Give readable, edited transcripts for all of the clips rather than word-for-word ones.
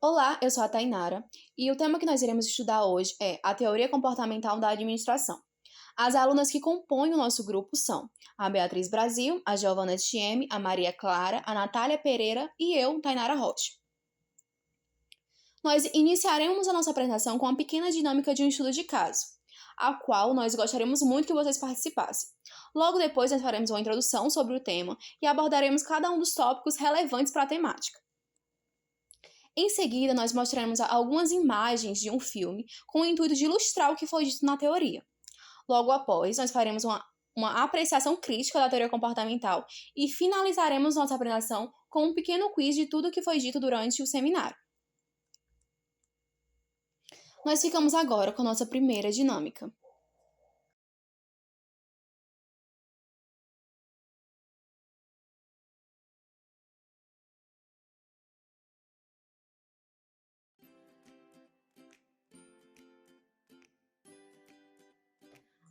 Olá, eu sou a Tainara e o tema que nós iremos estudar hoje é a teoria comportamental da administração. As alunas que compõem o nosso grupo são a Beatriz Brasil, a Giovana Thieme, a Maria Clara, a Natália Pereira e eu, Tainara Rocha. Nós iniciaremos a nossa apresentação com uma pequena dinâmica de um estudo de caso, a qual nós gostaríamos muito que vocês participassem. Logo depois, nós faremos uma introdução sobre o tema e abordaremos cada um dos tópicos relevantes para a temática. Em seguida, nós mostraremos algumas imagens de um filme com o intuito de ilustrar o que foi dito na teoria. Logo após, nós faremos uma apreciação crítica da teoria comportamental e finalizaremos nossa apresentação com um pequeno quiz de tudo o que foi dito durante o seminário. Nós ficamos agora com a nossa primeira dinâmica.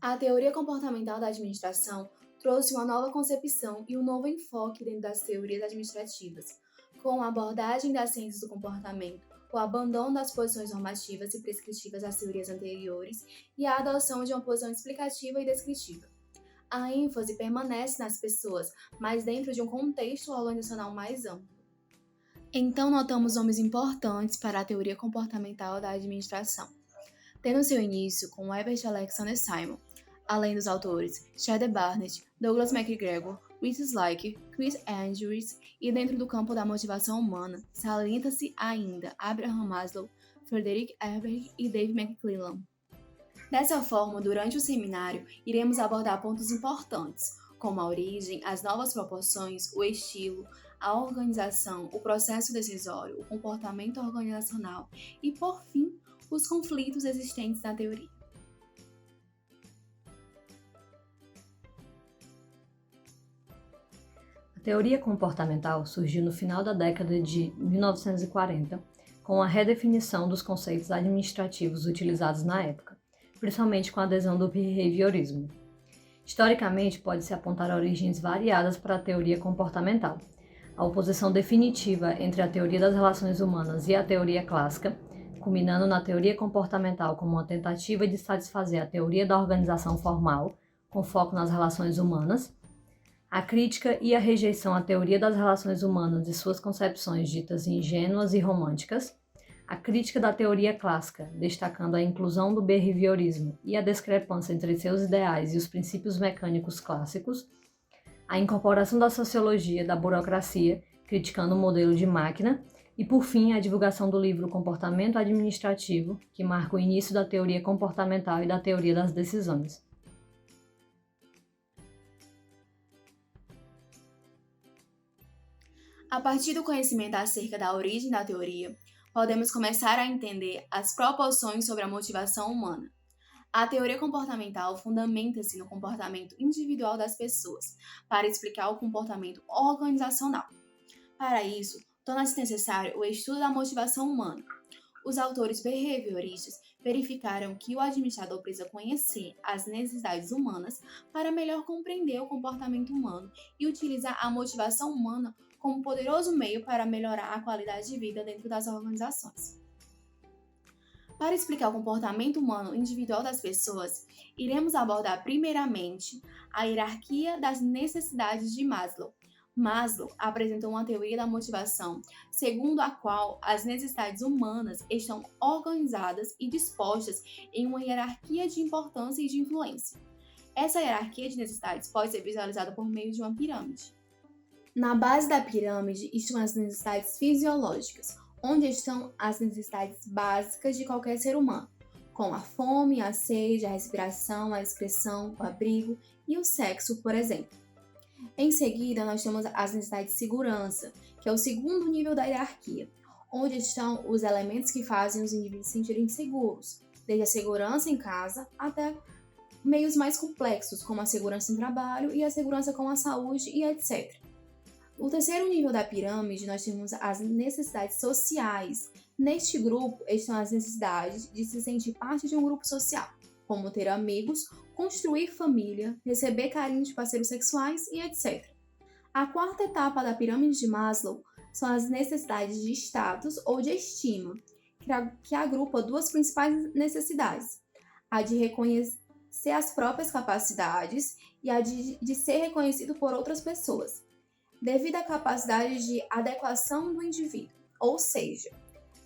A teoria comportamental da administração trouxe uma nova concepção e um novo enfoque dentro das teorias administrativas, com a abordagem das ciências do comportamento, o abandono das posições normativas e prescritivas das teorias anteriores e a adoção de uma posição explicativa e descritiva. A ênfase permanece nas pessoas, mas dentro de um contexto organizacional mais amplo. Então, notamos nomes importantes para a teoria comportamental da administração, tendo seu início com Herbert Alexander Simon, além dos autores Shedder Barnett, Douglas MacGregor, Chris Sliker, Chris Andrews, e dentro do campo da motivação humana, salienta-se ainda Abraham Maslow, Frederick Herberg e Dave McClellan. Dessa forma, durante o seminário, iremos abordar pontos importantes, como a origem, as novas proporções, o estilo, a organização, o processo decisório, o comportamento organizacional e, por fim, os conflitos existentes na teoria. A teoria comportamental surgiu no final da década de 1940, com a redefinição dos conceitos administrativos utilizados na época, principalmente com a adesão do behaviorismo. Historicamente, pode-se apontar origens variadas para a teoria comportamental. A oposição definitiva entre a teoria das relações humanas e a teoria clássica, culminando na teoria comportamental como uma tentativa de satisfazer a teoria da organização formal, com foco nas relações humanas, a crítica e a rejeição à teoria das relações humanas e suas concepções ditas ingênuas e românticas, a crítica da teoria clássica, destacando a inclusão do behaviorismo e a discrepância entre seus ideais e os princípios mecânicos clássicos, a incorporação da sociologia da burocracia, criticando o modelo de máquina, e, por fim, a divulgação do livro Comportamento Administrativo, que marca o início da teoria comportamental e da teoria das decisões. A partir do conhecimento acerca da origem da teoria, podemos começar a entender as proporções sobre a motivação humana. A teoria comportamental fundamenta-se no comportamento individual das pessoas, para explicar o comportamento organizacional. Para isso, torna-se necessário o estudo da motivação humana. Os autores behavioristas verificaram que o administrador precisa conhecer as necessidades humanas para melhor compreender o comportamento humano e utilizar a motivação humana como um poderoso meio para melhorar a qualidade de vida dentro das organizações. Para explicar o comportamento humano individual das pessoas, iremos abordar primeiramente a hierarquia das necessidades de Maslow. Maslow apresentou uma teoria da motivação, segundo a qual as necessidades humanas estão organizadas e dispostas em uma hierarquia de importância e de influência. Essa hierarquia de necessidades pode ser visualizada por meio de uma pirâmide. Na base da pirâmide estão as necessidades fisiológicas, onde estão as necessidades básicas de qualquer ser humano, como a fome, a sede, a respiração, a excreção, o abrigo e o sexo, por exemplo. Em seguida, nós temos as necessidades de segurança, que é o segundo nível da hierarquia, onde estão os elementos que fazem os indivíduos se sentirem seguros, desde a segurança em casa até meios mais complexos, como a segurança em trabalho e a segurança com a saúde e etc. No terceiro nível da pirâmide, nós temos as necessidades sociais. Neste grupo estão as necessidades de se sentir parte de um grupo social, como ter amigos, construir família, receber carinho de parceiros sexuais e etc. A quarta etapa da pirâmide de Maslow são as necessidades de status ou de estima, que agrupa duas principais necessidades: a de reconhecer as próprias capacidades e a de ser reconhecido por outras pessoas, devido à capacidade de adequação do indivíduo, ou seja,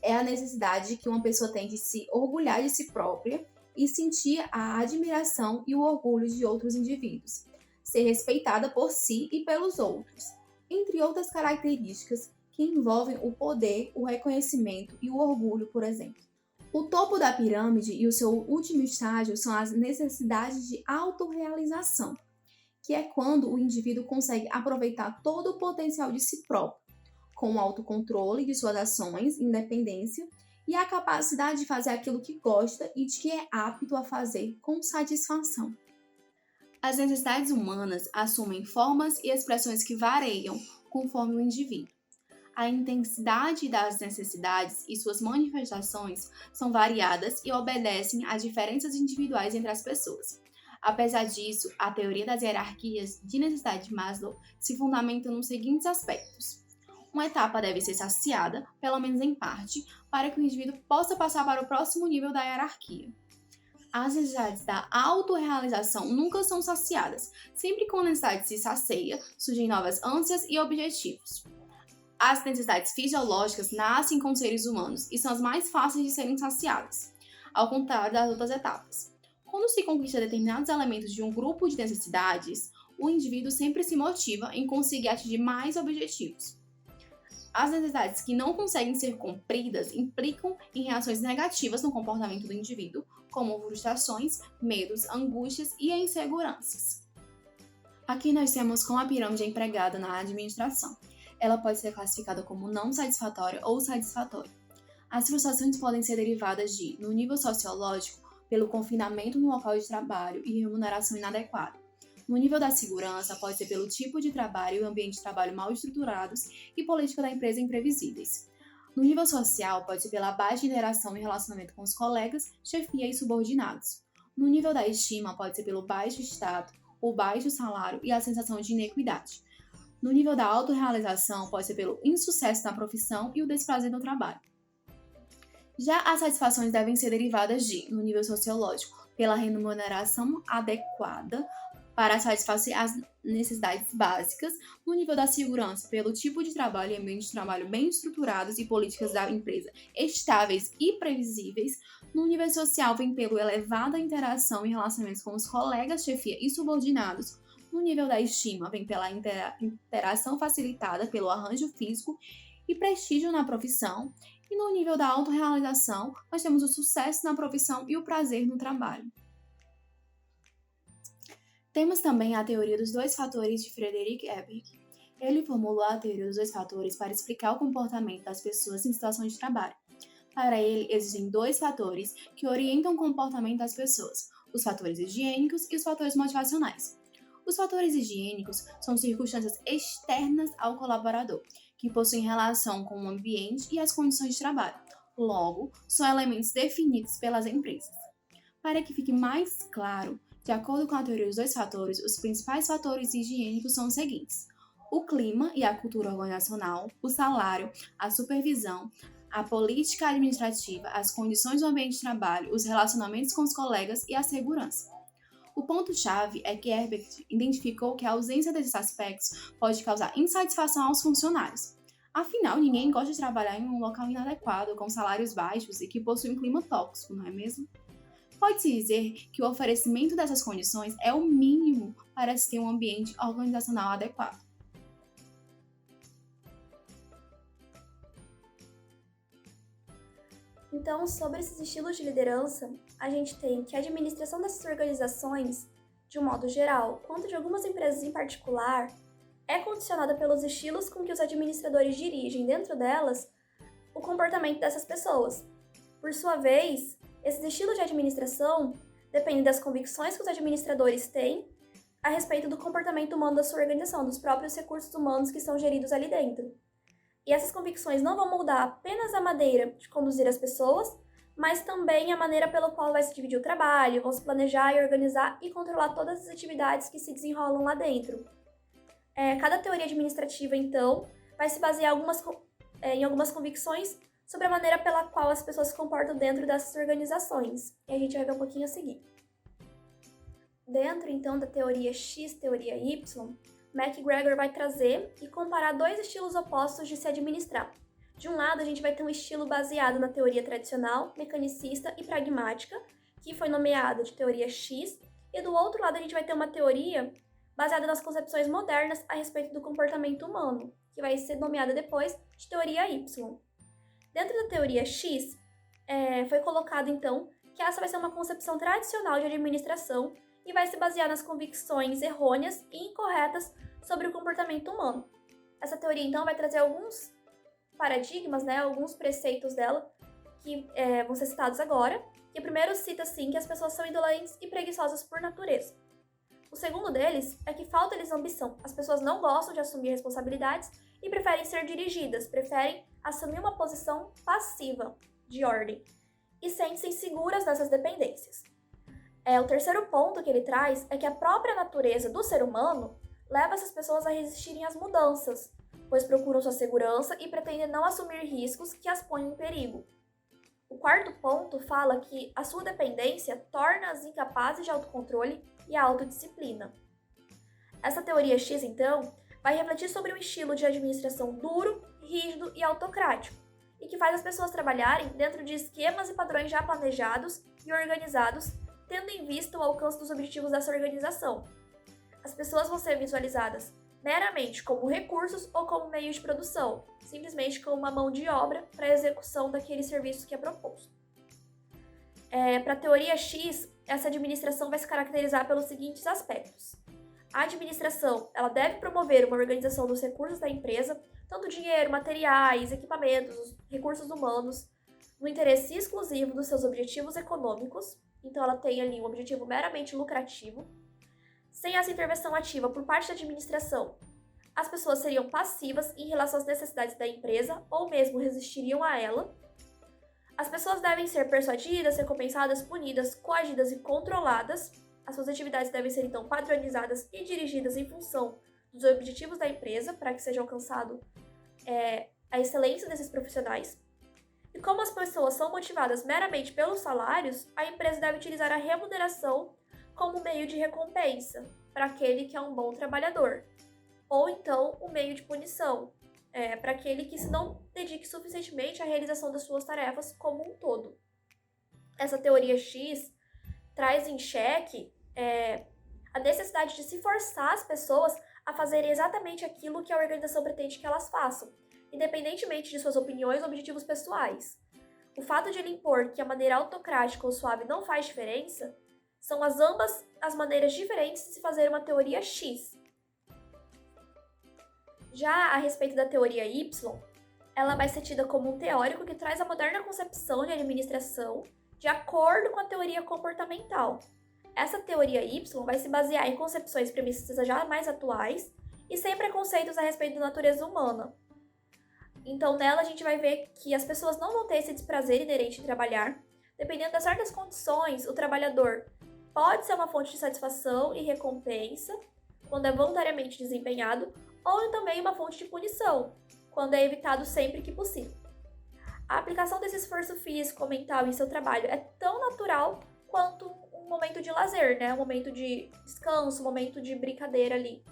é a necessidade que uma pessoa tem de se orgulhar de si própria e sentir a admiração e o orgulho de outros indivíduos, ser respeitada por si e pelos outros, entre outras características que envolvem o poder, o reconhecimento e o orgulho, por exemplo. O topo da pirâmide e o seu último estágio são as necessidades de autorrealização, que é quando o indivíduo consegue aproveitar todo o potencial de si próprio, com o autocontrole de suas ações, independência e a capacidade de fazer aquilo que gosta e de que é apto a fazer com satisfação. As necessidades humanas assumem formas e expressões que variam conforme o indivíduo. A intensidade das necessidades e suas manifestações são variadas e obedecem a diferenças individuais entre as pessoas. Apesar disso, a teoria das hierarquias de necessidade de Maslow se fundamenta nos seguintes aspectos. Uma etapa deve ser saciada, pelo menos em parte, para que o indivíduo possa passar para o próximo nível da hierarquia. As necessidades da autorrealização nunca são saciadas. Sempre que uma necessidade se sacia, surgem novas ânsias e objetivos. As necessidades fisiológicas nascem com os seres humanos e são as mais fáceis de serem saciadas, ao contrário das outras etapas. Quando se conquista determinados elementos de um grupo de necessidades, o indivíduo sempre se motiva em conseguir atingir mais objetivos. As necessidades que não conseguem ser cumpridas implicam em reações negativas no comportamento do indivíduo, como frustrações, medos, angústias e inseguranças. Aqui nós temos como a pirâmide é empregada na administração. Ela pode ser classificada como não satisfatória ou satisfatória. As frustrações podem ser derivadas de, no nível sociológico, pelo confinamento no local de trabalho e remuneração inadequada. No nível da segurança, pode ser pelo tipo de trabalho e ambiente de trabalho mal estruturados e política da empresa imprevisíveis. No nível social, pode ser pela baixa interação e relacionamento com os colegas, chefia e subordinados. No nível da estima, pode ser pelo baixo status, o baixo salário e a sensação de inequidade. No nível da autorrealização, pode ser pelo insucesso na profissão e o desprazer no trabalho. Já as satisfações devem ser derivadas de, no nível sociológico, pela remuneração adequada para satisfazer as necessidades básicas, no nível da segurança, pelo tipo de trabalho e ambiente de trabalho bem estruturados e políticas da empresa estáveis e previsíveis, no nível social vem pela elevada interação e relacionamentos com os colegas, chefia e subordinados, no nível da estima vem pela interação facilitada pelo arranjo físico e prestígio na profissão, e no nível da autorrealização nós temos o sucesso na profissão e o prazer no trabalho. Temos também a teoria dos dois fatores de Friedrich Ebert. Ele formulou a teoria dos dois fatores para explicar o comportamento das pessoas em situação de trabalho. Para ele, existem dois fatores que orientam o comportamento das pessoas, os fatores higiênicos e os fatores motivacionais. Os fatores higiênicos são circunstâncias externas ao colaborador, que possuem relação com o ambiente e as condições de trabalho. Logo, são elementos definidos pelas empresas. Para que fique mais claro, de acordo com a teoria dos dois fatores, os principais fatores higiênicos são os seguintes: o clima e a cultura organizacional, o salário, a supervisão, a política administrativa, as condições do ambiente de trabalho, os relacionamentos com os colegas e a segurança. O ponto-chave é que Herbert identificou que a ausência desses aspectos pode causar insatisfação aos funcionários. Afinal, ninguém gosta de trabalhar em um local inadequado, com salários baixos e que possui um clima tóxico, não é mesmo? Pode-se dizer que o oferecimento dessas condições é o mínimo para se ter um ambiente organizacional adequado. Então, sobre esses estilos de liderança, a gente tem que a administração dessas organizações, de um modo geral, quanto de algumas empresas em particular, é condicionada pelos estilos com que os administradores dirigem dentro delas o comportamento dessas pessoas. Por sua vez, esses estilos de administração dependem das convicções que os administradores têm a respeito do comportamento humano da sua organização, dos próprios recursos humanos que são geridos ali dentro. E essas convicções não vão moldar apenas a maneira de conduzir as pessoas, mas também a maneira pela qual vai se dividir o trabalho, vão se planejar e organizar e controlar todas as atividades que se desenrolam lá dentro. Cada teoria administrativa, então, vai se basear em algumas convicções sobre a maneira pela qual as pessoas se comportam dentro dessas organizações. E a gente vai ver um pouquinho a seguir. Dentro, então, da teoria X, teoria Y, MacGregor vai trazer e comparar dois estilos opostos de se administrar. De um lado, a gente vai ter um estilo baseado na teoria tradicional, mecanicista e pragmática, que foi nomeada de teoria X, e do outro lado, a gente vai ter uma teoria baseada nas concepções modernas a respeito do comportamento humano, que vai ser nomeada depois de teoria Y. Dentro da teoria X, foi colocado, então, que essa vai ser uma concepção tradicional de administração e vai se basear nas convicções errôneas e incorretas sobre o comportamento humano. Essa teoria, então, vai trazer alguns paradigmas, alguns preceitos dela, que vão ser citados agora. E o primeiro cita, assim, que as pessoas são indolentes e preguiçosas por natureza. O segundo deles é que falta-lhes ambição. As pessoas não gostam de assumir responsabilidades e preferem ser dirigidas, preferem assumir uma posição passiva de ordem e sentem-se inseguras nessas dependências. O terceiro ponto que ele traz é que a própria natureza do ser humano leva essas pessoas a resistirem às mudanças, pois procuram sua segurança e pretendem não assumir riscos que as põem em perigo. O quarto ponto fala que a sua dependência torna-as incapazes de autocontrole e autodisciplina. Essa teoria X, então, vai refletir sobre um estilo de administração duro, rígido e autocrático, e que faz as pessoas trabalharem dentro de esquemas e padrões já planejados e organizados, tendo em vista o alcance dos objetivos dessa organização. As pessoas vão ser visualizadas meramente como recursos ou como meio de produção, simplesmente como uma mão de obra para a execução daquele serviço que é proposto. Para a teoria X, essa administração vai se caracterizar pelos seguintes aspectos. A administração ela deve promover uma organização dos recursos da empresa, tanto dinheiro, materiais, equipamentos, recursos humanos, no interesse exclusivo dos seus objetivos econômicos. Então ela tem ali um objetivo meramente lucrativo. Sem essa intervenção ativa por parte da administração, as pessoas seriam passivas em relação às necessidades da empresa ou mesmo resistiriam a ela. As pessoas devem ser persuadidas, recompensadas, punidas, coagidas e controladas. As suas atividades devem ser então padronizadas e dirigidas em função dos objetivos da empresa para que seja alcançado a excelência desses profissionais. E como as pessoas são motivadas meramente pelos salários, a empresa deve utilizar a remuneração como meio de recompensa para aquele que é um bom trabalhador, ou então um meio de punição para aquele que se não dedique suficientemente à realização das suas tarefas como um todo. Essa teoria X traz em xeque a necessidade de se forçar as pessoas a fazerem exatamente aquilo que a organização pretende que elas façam, independentemente de suas opiniões ou objetivos pessoais. O fato de ele impor que a maneira autocrática ou suave não faz diferença são ambas as maneiras diferentes de se fazer uma teoria X. Já a respeito da teoria Y, ela vai ser tida como um teórico que traz a moderna concepção de administração de acordo com a teoria comportamental. Essa teoria Y vai se basear em concepções premissas já mais atuais e sem preconceitos a respeito da natureza humana. Então, nela a gente vai ver que as pessoas não vão ter esse desprazer inerente em trabalhar. Dependendo de certas condições, o trabalhador pode ser uma fonte de satisfação e recompensa, quando é voluntariamente desempenhado, ou também uma fonte de punição, quando é evitado sempre que possível. A aplicação desse esforço físico ou mental em seu trabalho é tão natural quanto um momento de lazer, um momento de descanso, um momento de brincadeira ali.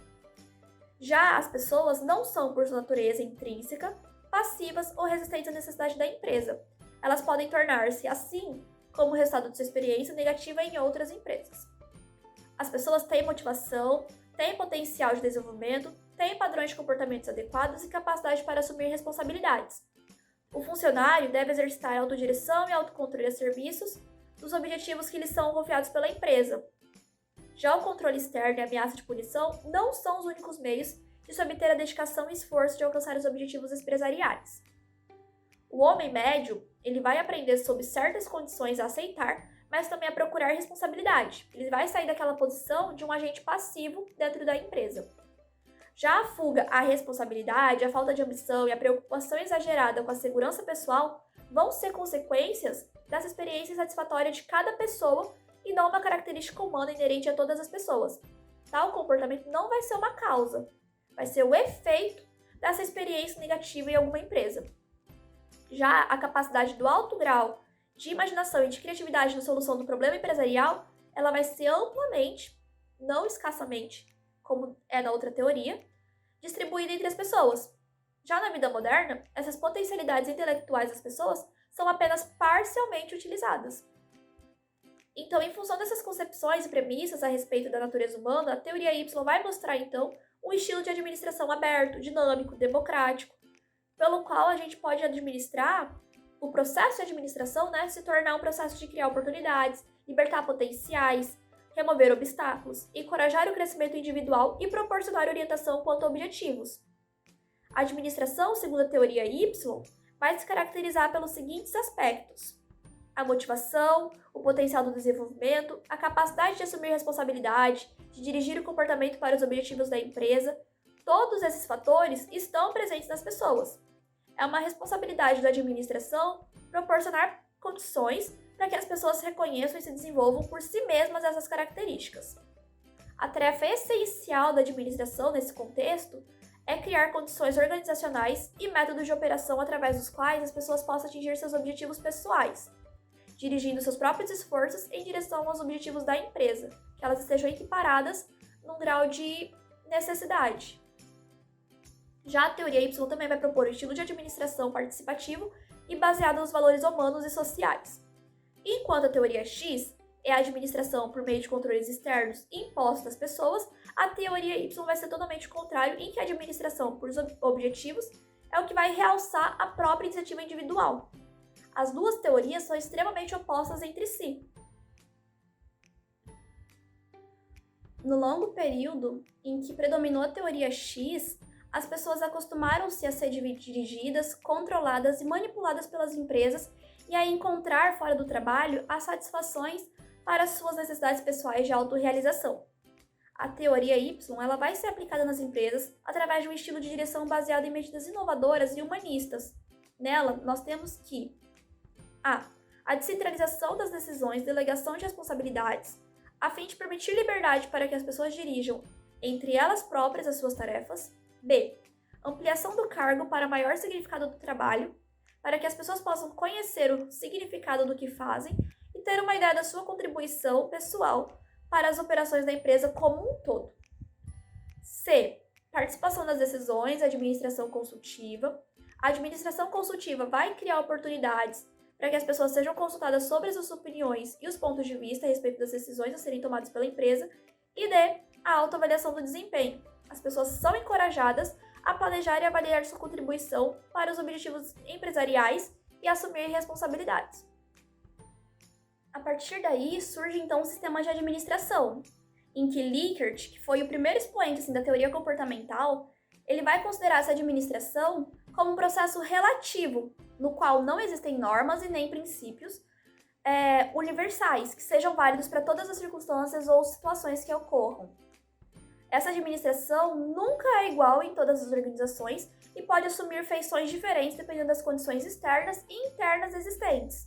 Já as pessoas não são, por sua natureza intrínseca, passivas ou resistentes à necessidade da empresa. Elas podem tornar-se, assim, como resultado de sua experiência negativa em outras empresas. As pessoas têm motivação, têm potencial de desenvolvimento, têm padrões de comportamentos adequados e capacidade para assumir responsabilidades. O funcionário deve exercitar autodireção e autocontrole a serviços dos objetivos que lhes são confiados pela empresa. Já o controle externo e a ameaça de punição não são os únicos meios de se obter a dedicação e esforço de alcançar os objetivos empresariais. O homem médio, ele vai aprender sob certas condições a aceitar, mas também a procurar responsabilidade. Ele vai sair daquela posição de um agente passivo dentro da empresa. Já a fuga à responsabilidade, a falta de ambição e a preocupação exagerada com a segurança pessoal vão ser consequências dessa experiência insatisfatória de cada pessoa e não uma característica humana inerente a todas as pessoas. Tal comportamento não vai ser uma causa, vai ser o efeito dessa experiência negativa em alguma empresa. Já a capacidade do alto grau de imaginação e de criatividade na solução do problema empresarial, ela vai ser amplamente, não escassamente, como é na outra teoria, distribuída entre as pessoas. Já na vida moderna, essas potencialidades intelectuais das pessoas são apenas parcialmente utilizadas. Então, em função dessas concepções e premissas a respeito da natureza humana, a teoria Y vai mostrar, então, um estilo de administração aberto, dinâmico, democrático, pelo qual a gente pode administrar o processo de administração, se tornar um processo de criar oportunidades, libertar potenciais, remover obstáculos, encorajar o crescimento individual e proporcionar orientação quanto a objetivos. A administração, segundo a teoria Y, vai se caracterizar pelos seguintes aspectos: a motivação, o potencial do desenvolvimento, a capacidade de assumir responsabilidade, de dirigir o comportamento para os objetivos da empresa. Todos esses fatores estão presentes nas pessoas. É uma responsabilidade da administração proporcionar condições para que as pessoas reconheçam e se desenvolvam por si mesmas essas características. A tarefa essencial da administração nesse contexto é criar condições organizacionais e métodos de operação através dos quais as pessoas possam atingir seus objetivos pessoais, dirigindo seus próprios esforços em direção aos objetivos da empresa, que elas estejam equiparadas num grau de necessidade. Já a teoria Y também vai propor um estilo de administração participativo e baseado nos valores humanos e sociais. Enquanto a teoria X é a administração por meio de controles externos impostos às pessoas, a teoria Y vai ser totalmente contrário, em que a administração por objetivos é o que vai realçar a própria iniciativa individual. As duas teorias são extremamente opostas entre si. No longo período em que predominou a teoria X, as pessoas acostumaram-se a ser dirigidas, controladas e manipuladas pelas empresas e a encontrar fora do trabalho as satisfações para suas necessidades pessoais de autorrealização. A teoria Y ela vai ser aplicada nas empresas através de um estilo de direção baseado em medidas inovadoras e humanistas. Nela, nós temos que a descentralização das decisões, delegação de responsabilidades, a fim de permitir liberdade para que as pessoas dirijam entre elas próprias as suas tarefas. B. Ampliação do cargo para maior significado do trabalho, para que as pessoas possam conhecer o significado do que fazem e ter uma ideia da sua contribuição pessoal para as operações da empresa como um todo. C. Participação nas decisões, administração consultiva. A administração consultiva vai criar oportunidades para que as pessoas sejam consultadas sobre as suas opiniões e os pontos de vista a respeito das decisões a serem tomadas pela empresa. E D. A autoavaliação do desempenho. As pessoas são encorajadas a planejar e avaliar sua contribuição para os objetivos empresariais e assumir responsabilidades. A partir daí, surge então o sistema de administração, em que Likert, que foi o primeiro expoente da teoria comportamental, ele vai considerar essa administração como um processo relativo, no qual não existem normas e nem princípios universais, que sejam válidos para todas as circunstâncias ou situações que ocorram. Essa administração nunca é igual em todas as organizações e pode assumir feições diferentes dependendo das condições externas e internas existentes.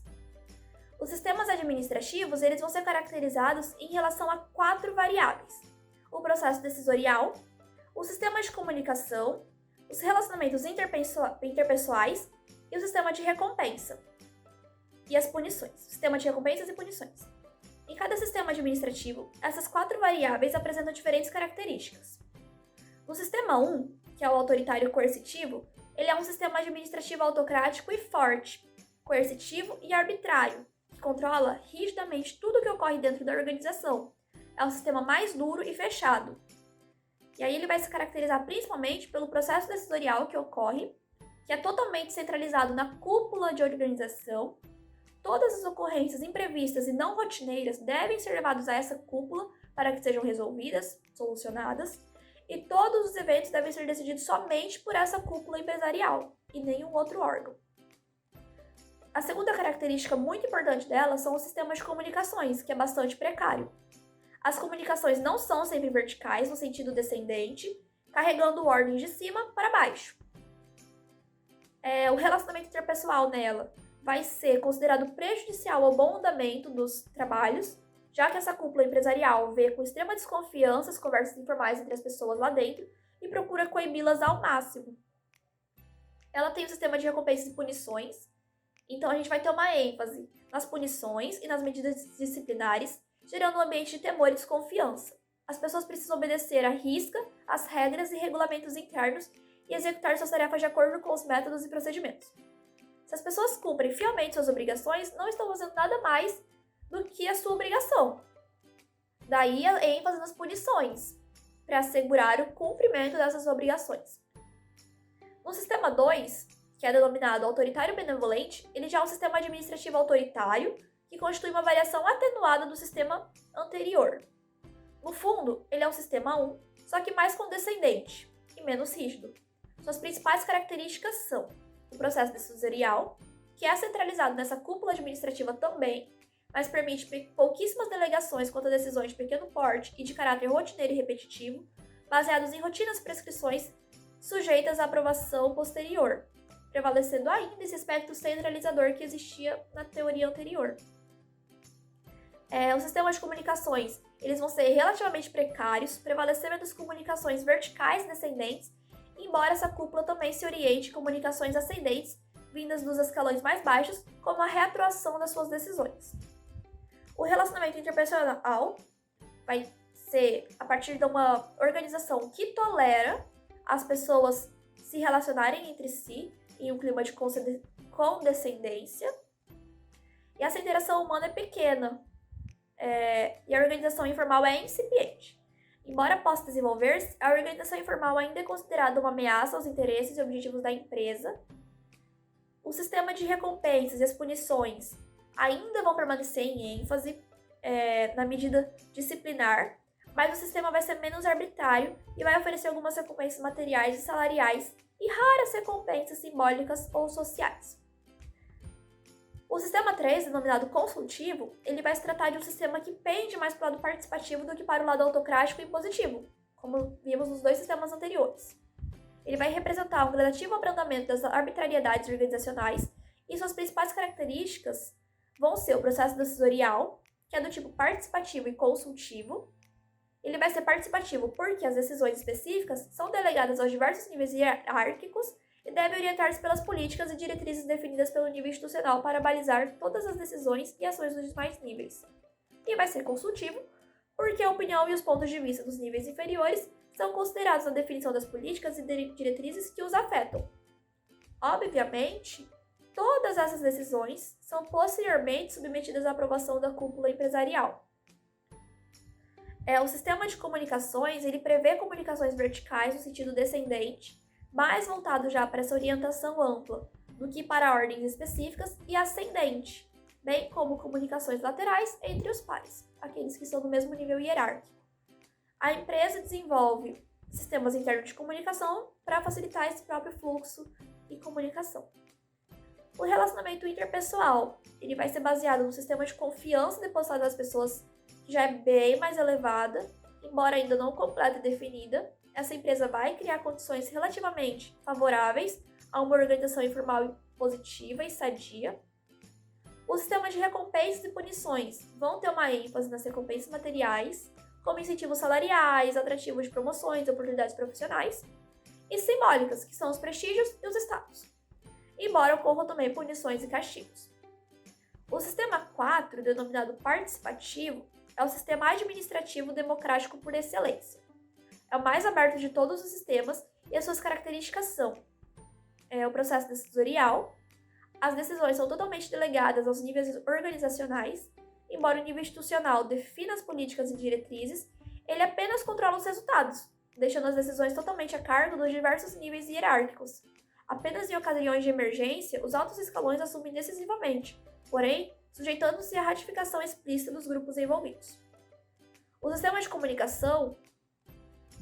Os sistemas administrativos eles vão ser caracterizados em relação a 4 variáveis: o processo decisorial, o sistema de comunicação, os relacionamentos interpessoais e o sistema de recompensa e as punições, sistema de recompensas e punições. Em cada sistema administrativo, essas 4 variáveis apresentam diferentes características. O sistema 1, que é o autoritário coercitivo, ele é um sistema administrativo autocrático e forte, coercitivo e arbitrário, que controla rigidamente tudo o que ocorre dentro da organização. É um sistema mais duro e fechado. E aí ele vai se caracterizar principalmente pelo processo decisorial que ocorre, que é totalmente centralizado na cúpula de organização. Todas as ocorrências imprevistas e não rotineiras devem ser levadas a essa cúpula para que sejam resolvidas, solucionadas, e todos os eventos devem ser decididos somente por essa cúpula empresarial e nenhum outro órgão. A segunda característica muito importante dela são os sistemas de comunicações, que é bastante precário. As comunicações não são sempre verticais, no sentido descendente, carregando ordens de cima para baixo. O relacionamento interpessoal nela vai ser considerado prejudicial ao bom andamento dos trabalhos, já que essa cúpula empresarial vê com extrema desconfiança as conversas informais entre as pessoas lá dentro e procura coibi-las ao máximo. ela tem um sistema de recompensas e punições. Então, a gente vai ter uma ênfase nas punições e nas medidas disciplinares, gerando um ambiente de temor e desconfiança. As pessoas precisam obedecer à risca as regras e regulamentos internos e executar suas tarefas de acordo com os métodos e procedimentos. Se as pessoas cumprem fielmente suas obrigações, não estão fazendo nada mais do que a sua obrigação. Daí a ênfase nas punições, para assegurar o cumprimento dessas obrigações. No sistema 2, que é denominado autoritário benevolente, ele já é um sistema administrativo autoritário que constitui uma variação atenuada do sistema anterior. No fundo, ele é um sistema 1, só que mais condescendente e menos rígido. Suas principais características são o processo decisorial, que é centralizado nessa cúpula administrativa também, mas permite pouquíssimas delegações quanto a decisões de pequeno porte e de caráter rotineiro e repetitivo, baseados em rotinas e prescrições sujeitas à aprovação posterior, prevalecendo ainda esse aspecto centralizador que existia na teoria anterior. Os sistemas de comunicações eles vão ser relativamente precários, prevalecendo das comunicações verticais descendentes, embora essa cúpula também se oriente em comunicações ascendentes, vindas dos escalões mais baixos, como a retroação das suas decisões. O relacionamento interpessoal vai ser a partir de uma organização que tolera as pessoas se relacionarem entre si em um clima de condescendência. E essa interação humana é pequena, e a organização informal é incipiente. Embora possa desenvolver-se, a organização informal ainda é considerada uma ameaça aos interesses e objetivos da empresa. O sistema de recompensas e as punições ainda vão permanecer em ênfase na medida disciplinar, mas o sistema vai ser menos arbitrário e vai oferecer algumas recompensas materiais e salariais e raras recompensas simbólicas ou sociais. O sistema 3, denominado consultivo, ele vai se tratar de um sistema que pende mais para o lado participativo do que para o lado autocrático e impositivo, como vimos nos dois sistemas anteriores. Ele vai representar um gradativo abrandamento das arbitrariedades organizacionais e suas principais características vão ser o processo decisorial, que é do tipo participativo e consultivo. Ele vai ser participativo porque as decisões específicas são delegadas aos diversos níveis hierárquicos e devem orientar-se pelas políticas e diretrizes definidas pelo nível institucional para balizar todas as decisões e ações dos demais níveis. E vai ser consultivo, porque a opinião e os pontos de vista dos níveis inferiores são considerados na definição das políticas e diretrizes que os afetam. Obviamente, todas essas decisões são posteriormente submetidas à aprovação da cúpula empresarial. O sistema de comunicações ele prevê comunicações verticais no sentido descendente, mais voltado já para essa orientação ampla do que para ordens específicas, e ascendente, bem como comunicações laterais entre os pares, aqueles que estão no mesmo nível hierárquico. A empresa desenvolve sistemas internos de comunicação para facilitar esse próprio fluxo e comunicação. O relacionamento interpessoal ele vai ser baseado no sistema de confiança depositada nas pessoas, que já é bem mais elevada, embora ainda não completa e definida. Essa empresa vai criar condições relativamente favoráveis a uma organização informal positiva e sadia. O sistema de recompensas e punições vão ter uma ênfase nas recompensas materiais, como incentivos salariais, atrativos de promoções e oportunidades profissionais, e simbólicas, que são os prestígios e os status, embora ocorram também punições e castigos. O sistema 4, denominado participativo, é o sistema administrativo democrático por excelência. É o mais aberto de todos os sistemas e as suas características são o processo decisorial. As decisões são totalmente delegadas aos níveis organizacionais, embora o nível institucional defina as políticas e diretrizes, ele apenas controla os resultados, deixando as decisões totalmente a cargo dos diversos níveis hierárquicos. Apenas em ocasiões de emergência, os altos escalões assumem decisivamente, porém, sujeitando-se à ratificação explícita dos grupos envolvidos. Os sistemas de comunicação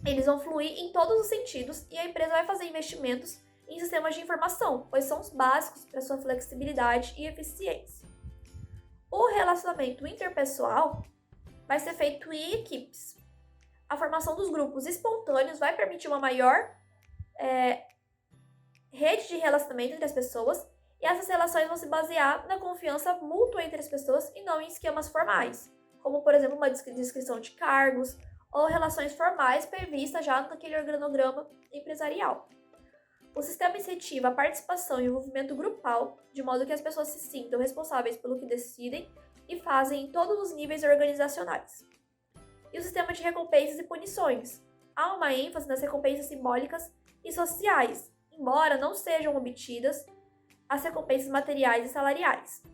eles vão fluir em todos os sentidos e a empresa vai fazer investimentos em sistemas de informação, pois são os básicos para sua flexibilidade e eficiência. O relacionamento interpessoal vai ser feito em equipes. A formação dos grupos espontâneos vai permitir uma maior rede de relacionamento entre as pessoas, e essas relações vão se basear na confiança mútua entre as pessoas e não em esquemas formais, como, por exemplo, uma descrição de cargos, ou relações formais previstas já naquele organograma empresarial. O sistema incentiva a participação e o envolvimento grupal, de modo que as pessoas se sintam responsáveis pelo que decidem e fazem em todos os níveis organizacionais. E o sistema de recompensas e punições. Há uma ênfase nas recompensas simbólicas e sociais, embora não sejam obtidas as recompensas materiais e salariais.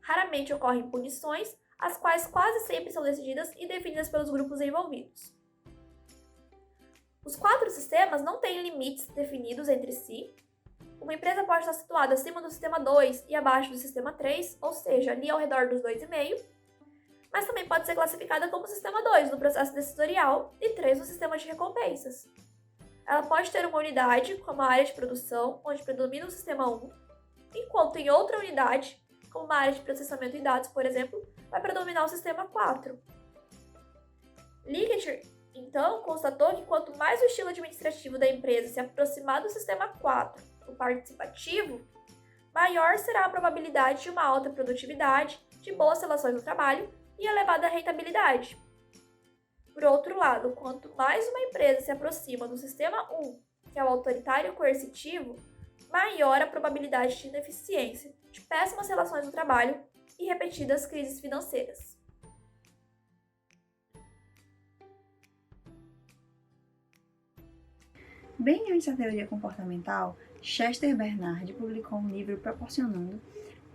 Raramente ocorrem punições, as quais quase sempre são decididas e definidas pelos grupos envolvidos. Os 4 sistemas não têm limites definidos entre si. Uma empresa pode estar situada acima do sistema 2 e abaixo do sistema 3, ou seja, ali ao redor dos 2,5, mas também pode ser classificada como sistema 2 no processo decisorial e 3 no sistema de recompensas. Ela pode ter uma unidade, como a área de produção, onde predomina o sistema 1, enquanto em outra unidade, como uma área de processamento de dados, por exemplo, vai predominar o sistema 4. Likert, então, constatou que quanto mais o estilo administrativo da empresa se aproximar do sistema 4, o participativo, maior será a probabilidade de uma alta produtividade, de boas relações no trabalho e elevada rentabilidade. Por outro lado, quanto mais uma empresa se aproxima do sistema 1, que é o autoritário e coercitivo, maior a probabilidade de ineficiência, de péssimas relações no trabalho e repetidas crises financeiras. Bem antes da teoria comportamental, Chester Bernard publicou um livro proporcionando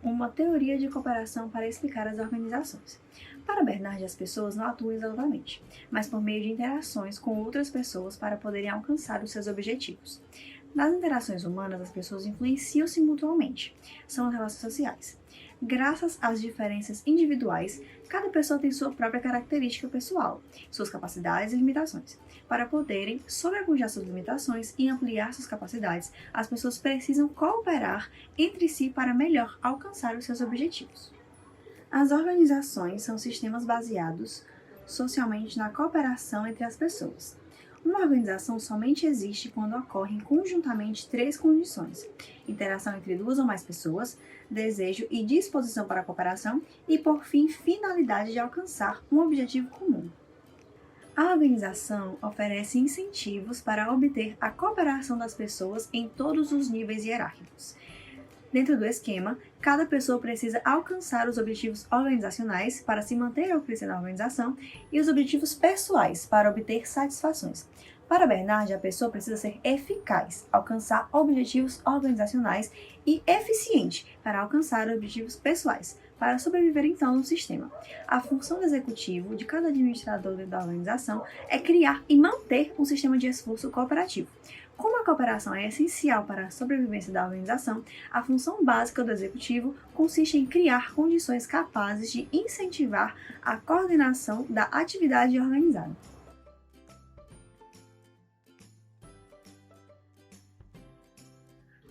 uma teoria de cooperação para explicar as organizações. Para Bernard, as pessoas não atuam isoladamente, mas por meio de interações com outras pessoas para poderem alcançar os seus objetivos. Nas interações humanas, as pessoas influenciam-se mutuamente. São as relações sociais. Graças às diferenças individuais, cada pessoa tem sua própria característica pessoal, suas capacidades e limitações. Para poderem sobrepujar suas limitações e ampliar suas capacidades, as pessoas precisam cooperar entre si para melhor alcançar os seus objetivos. As organizações são sistemas baseados socialmente na cooperação entre as pessoas. Uma organização somente existe quando ocorrem conjuntamente 3 condições: interação entre 2 ou mais pessoas, desejo e disposição para a cooperação e, por fim, finalidade de alcançar um objetivo comum. A organização oferece incentivos para obter a cooperação das pessoas em todos os níveis hierárquicos. Dentro do esquema, cada pessoa precisa alcançar os objetivos organizacionais para se manter ou crescer na organização e os objetivos pessoais para obter satisfações. Para Bernard, a pessoa precisa ser eficaz, alcançar objetivos organizacionais e eficiente para alcançar objetivos pessoais, para sobreviver então no sistema. A função do executivo de cada administrador dentro da organização é criar e manter um sistema de esforço cooperativo. Como a cooperação é essencial para a sobrevivência da organização, a função básica do executivo consiste em criar condições capazes de incentivar a coordenação da atividade organizada.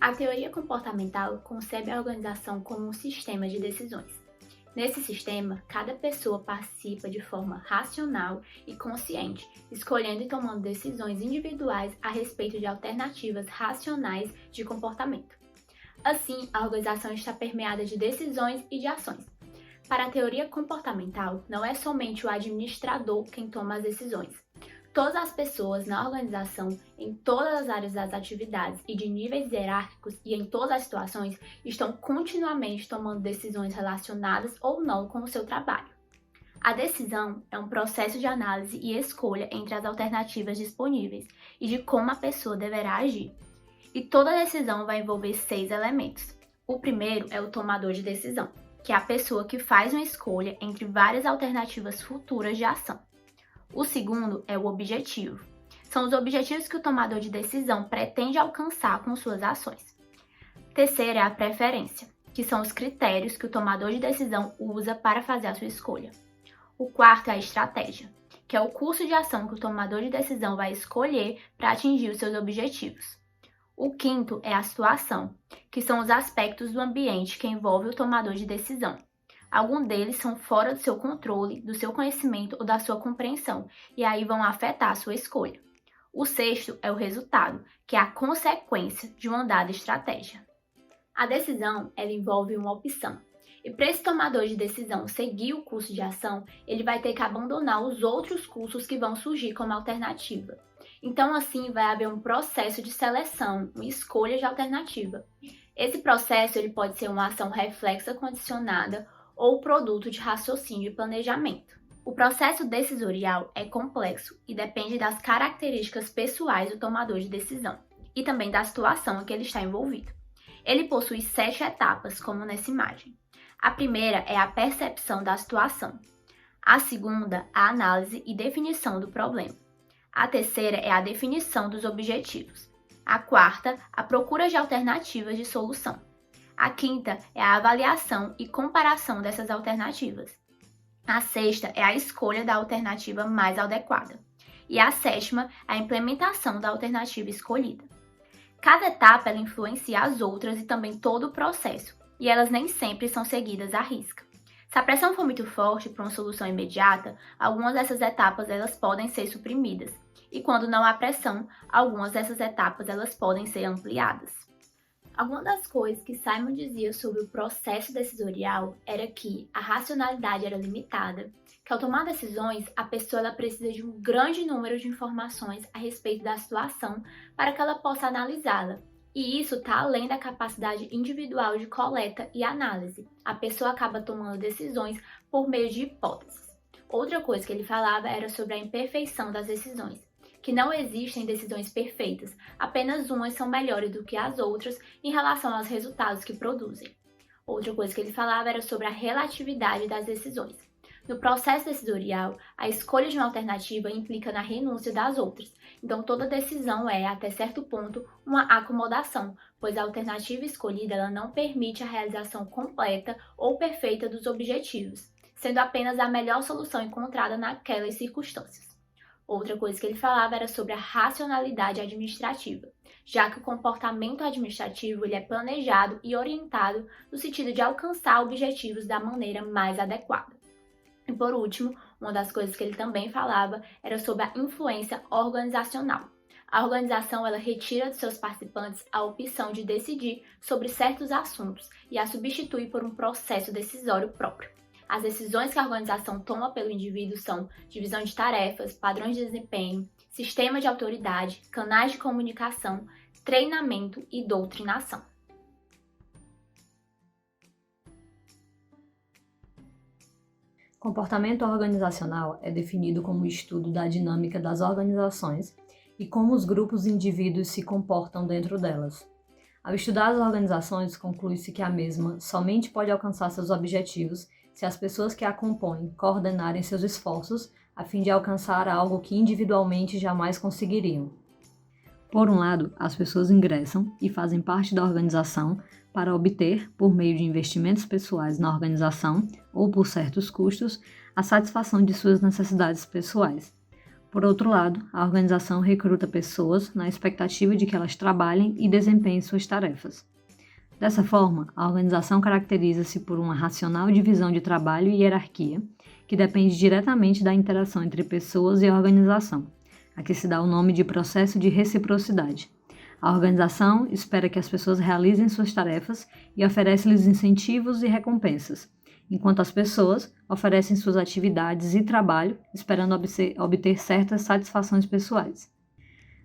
A teoria comportamental concebe a organização como um sistema de decisões. Nesse sistema, cada pessoa participa de forma racional e consciente, escolhendo e tomando decisões individuais a respeito de alternativas racionais de comportamento. Assim, a organização está permeada de decisões e de ações. Para a teoria comportamental, não é somente o administrador quem toma as decisões. Todas as pessoas na organização, em todas as áreas das atividades e de níveis hierárquicos e em todas as situações, estão continuamente tomando decisões relacionadas ou não com o seu trabalho. A decisão é um processo de análise e escolha entre as alternativas disponíveis e de como a pessoa deverá agir. E toda decisão vai envolver 6 elementos. O primeiro é o tomador de decisão, que é a pessoa que faz uma escolha entre várias alternativas futuras de ação. O segundo é o objetivo. São os objetivos que o tomador de decisão pretende alcançar com suas ações. Terceiro é a preferência, que são os critérios que o tomador de decisão usa para fazer a sua escolha. O quarto é a estratégia, que é o curso de ação que o tomador de decisão vai escolher para atingir os seus objetivos. O quinto é a situação, que são os aspectos do ambiente que envolve o tomador de decisão. Alguns deles são fora do seu controle, do seu conhecimento ou da sua compreensão, e aí vão afetar a sua escolha. O sexto é o resultado, que é a consequência de uma dada estratégia. A decisão, ela envolve uma opção. E para esse tomador de decisão seguir o curso de ação, ele vai ter que abandonar os outros cursos que vão surgir como alternativa. Então, assim, vai haver um processo de seleção, uma escolha de alternativa. Esse processo ele pode ser uma ação reflexa condicionada ou produto de raciocínio e planejamento. O processo decisorial é complexo e depende das características pessoais do tomador de decisão e também da situação em que ele está envolvido. Ele possui 7 etapas, como nessa imagem. A primeira é a percepção da situação. A segunda, a análise e definição do problema. A terceira é a definição dos objetivos. A quarta, a procura de alternativas de solução. A quinta é a avaliação e comparação dessas alternativas. A sexta é a escolha da alternativa mais adequada. E a sétima é a implementação da alternativa escolhida. Cada etapa ela influencia as outras e também todo o processo, e elas nem sempre são seguidas à risca. Se a pressão for muito forte para uma solução imediata, algumas dessas etapas elas podem ser suprimidas, e quando não há pressão, algumas dessas etapas elas podem ser ampliadas. Alguma das coisas que Simon dizia sobre o processo decisorial era que a racionalidade era limitada, que ao tomar decisões, a pessoa ela precisa de um grande número de informações a respeito da situação para que ela possa analisá-la. E isso está além da capacidade individual de coleta e análise. A pessoa acaba tomando decisões por meio de hipóteses. Outra coisa que ele falava era sobre a imperfeição das decisões, que não existem decisões perfeitas, apenas umas são melhores do que as outras em relação aos resultados que produzem. Outra coisa que ele falava era sobre a relatividade das decisões. No processo decisorial, a escolha de uma alternativa implica na renúncia das outras, então toda decisão é, até certo ponto, uma acomodação, pois a alternativa escolhida ela não permite a realização completa ou perfeita dos objetivos, sendo apenas a melhor solução encontrada naquelas circunstâncias. Outra coisa que ele falava era sobre a racionalidade administrativa, já que o comportamento administrativo ele é planejado e orientado no sentido de alcançar objetivos da maneira mais adequada. E por último, uma das coisas que ele também falava era sobre a influência organizacional. A organização ela retira de seus participantes a opção de decidir sobre certos assuntos e a substitui por um processo decisório próprio. As decisões que a organização toma pelo indivíduo são divisão de tarefas, padrões de desempenho, sistema de autoridade, canais de comunicação, treinamento e doutrinação. Comportamento organizacional é definido como o estudo da dinâmica das organizações e como os grupos e indivíduos se comportam dentro delas. Ao estudar as organizações, conclui-se que a mesma somente pode alcançar seus objetivos se as pessoas que a compõem coordenarem seus esforços a fim de alcançar algo que individualmente jamais conseguiriam. Por um lado, as pessoas ingressam e fazem parte da organização para obter, por meio de investimentos pessoais na organização ou por certos custos, a satisfação de suas necessidades pessoais. Por outro lado, a organização recruta pessoas na expectativa de que elas trabalhem e desempenhem suas tarefas. Dessa forma, a organização caracteriza-se por uma racional divisão de trabalho e hierarquia, que depende diretamente da interação entre pessoas e a organização, a que se dá o nome de processo de reciprocidade. A organização espera que as pessoas realizem suas tarefas e oferece-lhes incentivos e recompensas, enquanto as pessoas oferecem suas atividades e trabalho esperando obter certas satisfações pessoais.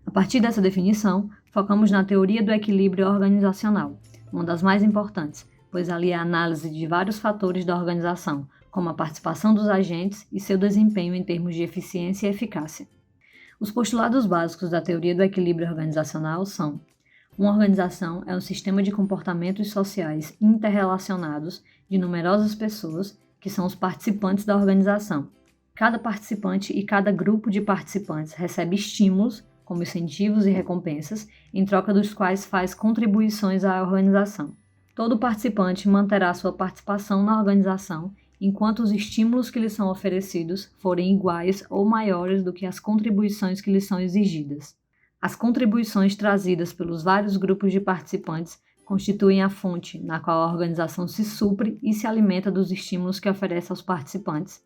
A partir dessa definição, focamos na teoria do equilíbrio organizacional, uma das mais importantes, pois alia a análise de vários fatores da organização, como a participação dos agentes e seu desempenho em termos de eficiência e eficácia. Os postulados básicos da teoria do equilíbrio organizacional são: uma organização é um sistema de comportamentos sociais interrelacionados de numerosas pessoas, que são os participantes da organização. Cada participante e cada grupo de participantes recebe estímulos, como incentivos e recompensas, em troca dos quais faz contribuições à organização. Todo participante manterá sua participação na organização enquanto os estímulos que lhes são oferecidos forem iguais ou maiores do que as contribuições que lhes são exigidas. As contribuições trazidas pelos vários grupos de participantes constituem a fonte na qual a organização se supre e se alimenta dos estímulos que oferece aos participantes.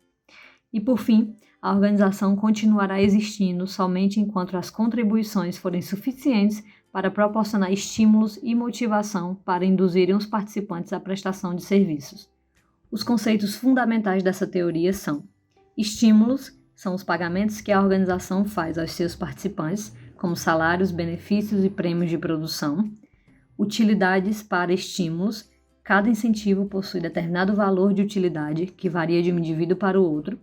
E, por fim, a organização continuará existindo somente enquanto as contribuições forem suficientes para proporcionar estímulos e motivação para induzirem os participantes à prestação de serviços. Os conceitos fundamentais dessa teoria são: estímulos são os pagamentos que a organização faz aos seus participantes como salários, benefícios e prêmios de produção, utilidades para estímulos. Cada incentivo possui determinado valor de utilidade, que varia de um indivíduo para o outro.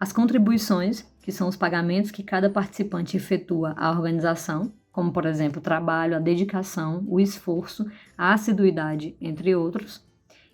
As contribuições, que são os pagamentos que cada participante efetua à organização, como, por exemplo, o trabalho, a dedicação, o esforço, a assiduidade, entre outros.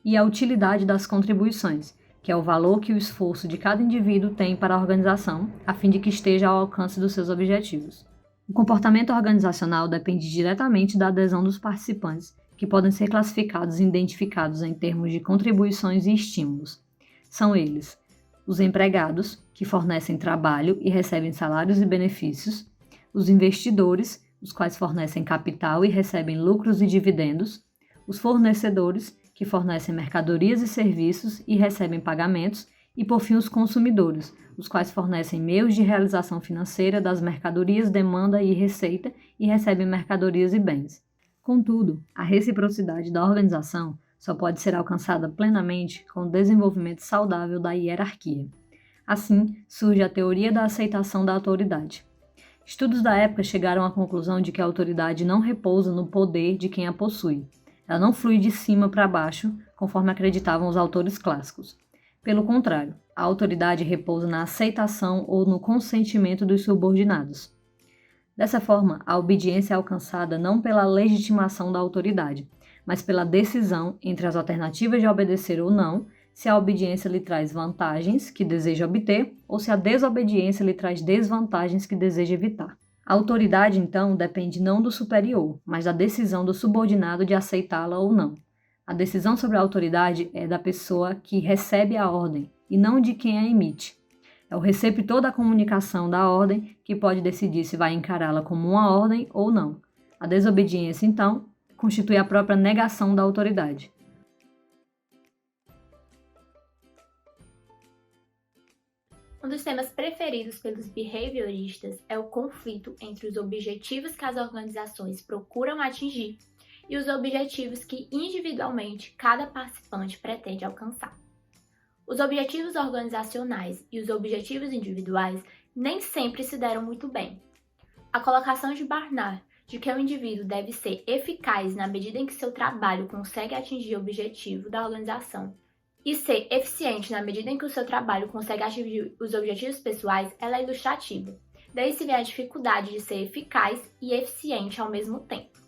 E a utilidade das contribuições, que é o valor que o esforço de cada indivíduo tem para a organização, a fim de que esteja ao alcance dos seus objetivos. O comportamento organizacional depende diretamente da adesão dos participantes, que podem ser classificados e identificados em termos de contribuições e estímulos. São eles: os empregados, que fornecem trabalho e recebem salários e benefícios; os investidores, os quais fornecem capital e recebem lucros e dividendos; os fornecedores, que fornecem mercadorias e serviços e recebem pagamentos; e, por fim, os consumidores, os quais fornecem meios de realização financeira das mercadorias, demanda e receita e recebem mercadorias e bens. Contudo, a reciprocidade da organização só pode ser alcançada plenamente com o desenvolvimento saudável da hierarquia. Assim, surge a teoria da aceitação da autoridade. Estudos da época chegaram à conclusão de que a autoridade não repousa no poder de quem a possui. Ela não flui de cima para baixo, conforme acreditavam os autores clássicos. Pelo contrário, a autoridade repousa na aceitação ou no consentimento dos subordinados. Dessa forma, a obediência é alcançada não pela legitimação da autoridade, mas pela decisão entre as alternativas de obedecer ou não, se a obediência lhe traz vantagens que deseja obter ou se a desobediência lhe traz desvantagens que deseja evitar. A autoridade, então, depende não do superior, mas da decisão do subordinado de aceitá-la ou não. A decisão sobre a autoridade é da pessoa que recebe a ordem e não de quem a emite. É o receptor da comunicação da ordem que pode decidir se vai encará-la como uma ordem ou não. A desobediência, então, constitui a própria negação da autoridade. Um dos temas preferidos pelos behavioristas é o conflito entre os objetivos que as organizações procuram atingir e os objetivos que individualmente cada participante pretende alcançar. Os objetivos organizacionais e os objetivos individuais nem sempre se deram muito bem. A colocação de Barnard de que o indivíduo deve ser eficaz na medida em que seu trabalho consegue atingir o objetivo da organização e ser eficiente na medida em que o seu trabalho consegue atingir os objetivos pessoais, ela é ilustrativa. Daí se vê a dificuldade de ser eficaz e eficiente ao mesmo tempo.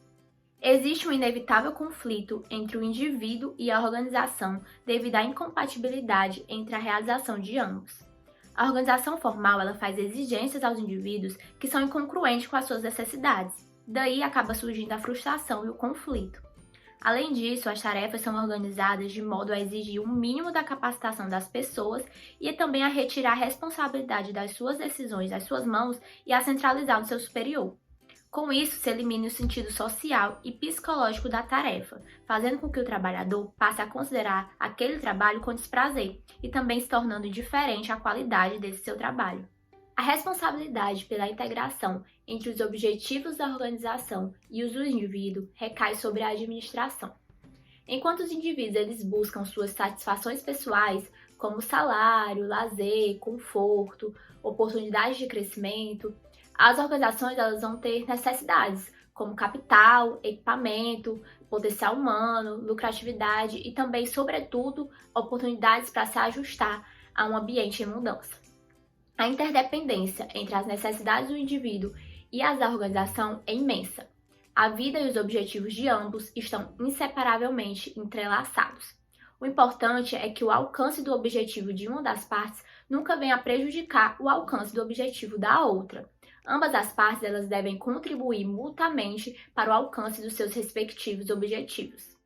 Existe um inevitável conflito entre o indivíduo e a organização devido à incompatibilidade entre a realização de ambos. A organização formal ela faz exigências aos indivíduos que são incongruentes com as suas necessidades. Daí acaba surgindo a frustração e o conflito. Além disso, as tarefas são organizadas de modo a exigir um mínimo da capacitação das pessoas e também a retirar a responsabilidade das suas decisões das suas mãos e a centralizar no seu superior. Com isso, se elimina o sentido social e psicológico da tarefa, fazendo com que o trabalhador passe a considerar aquele trabalho com desprazer e também se tornando indiferente à qualidade desse seu trabalho. A responsabilidade pela integração entre os objetivos da organização e os do indivíduo recai sobre a administração. Enquanto os indivíduos eles buscam suas satisfações pessoais, como salário, lazer, conforto, oportunidades de crescimento, as organizações elas vão ter necessidades, como capital, equipamento, potencial humano, lucratividade e também, sobretudo, oportunidades para se ajustar a um ambiente em mudança. A interdependência entre as necessidades do indivíduo e as da organização é imensa. A vida e os objetivos de ambos estão inseparavelmente entrelaçados. O importante é que o alcance do objetivo de uma das partes nunca venha a prejudicar o alcance do objetivo da outra. Ambas as partes elas devem contribuir mutuamente para o alcance dos seus respectivos objetivos.